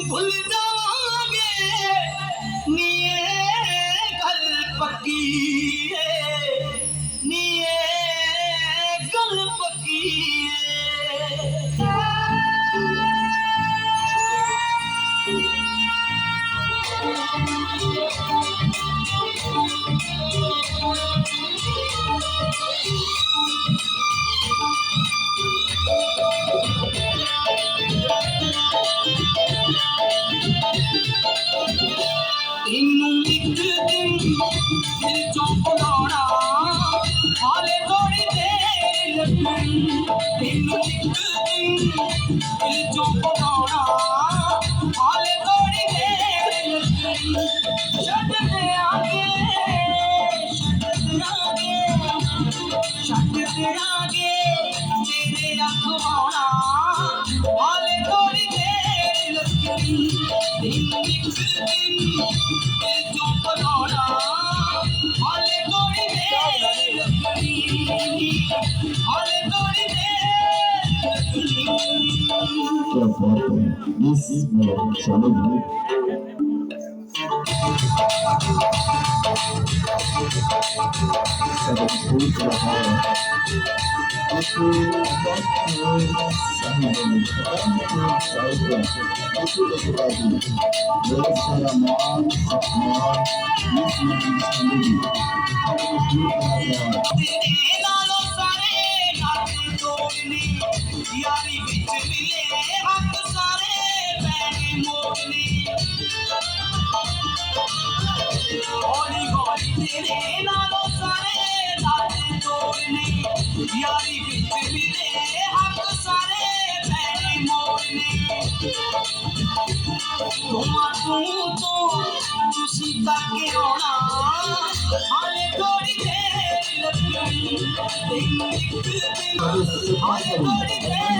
भूल जाओगे निये गल पक्की निये गल पक्की इनू एक दिन दिल चो बुलाना हाले थोड़ी देर लगनी इनू एक दिन दिल चो बुलाना हाले थोड़ी देर लगनी छड़ दे आगे तेरे अखवाना हाले थोड़ी देर लगनी इनू एक दिन दिल चो बुलाना हाले थोड़ी देर लगनी हाले थोड़ी देर लगनी क्या बात है इस चलो भाई सब भूल रहा है आपको बात सही बोली बहुत सारा मान सम्मान तेरे नालों सारे नाते जोड़ने यारी विच मिले हक सारे पैने मोड़ने हौली हौली तेरे नालों सारे नाते जोड़ने यारी विच मिले हक सारे पैने मोड़ने तू तो तुसी तक रोना हाले थोड़ी देर लगनी एक दिन हाले थोड़ी देर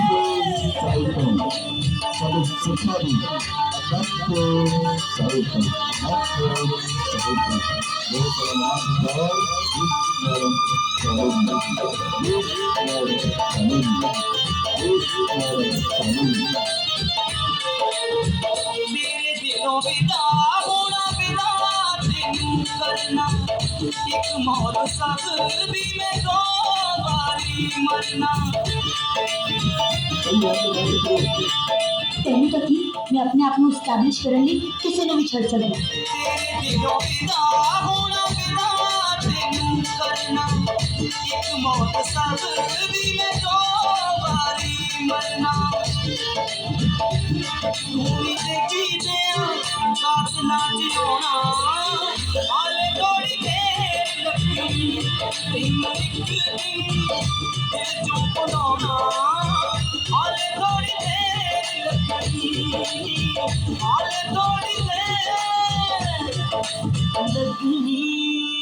सब सुखारी आपको साउथन आपको साउथन बहुत सलाम और मेरे दिलों विदा होना विदा तेनू करना एक मौत सब दी मैं दो बारी मरना ਤੈਨੂੰ ਤਾਂ ਕੀ ਮੈਂ ਆਪਣੇ ਆਪ ਨੂੰ ਸਟੈਬਲਿਸ਼ ਕਰਨ ਲਈ ਕਿਸੇ ਨੂੰ ਵੀ ਛੱਡ ਸਕਦੀ तेरे दिलों विदा होना विदा तेनू करना एक मौत सब दी मैं दो बारी मरना तू भी देखी दे साथ ना जियोना हाले थोड़ी देर लगनी तेनू एक दिन दिल चो बुलाना हाले थोड़ी देर लगनी हाले थोड़ी देर लगनी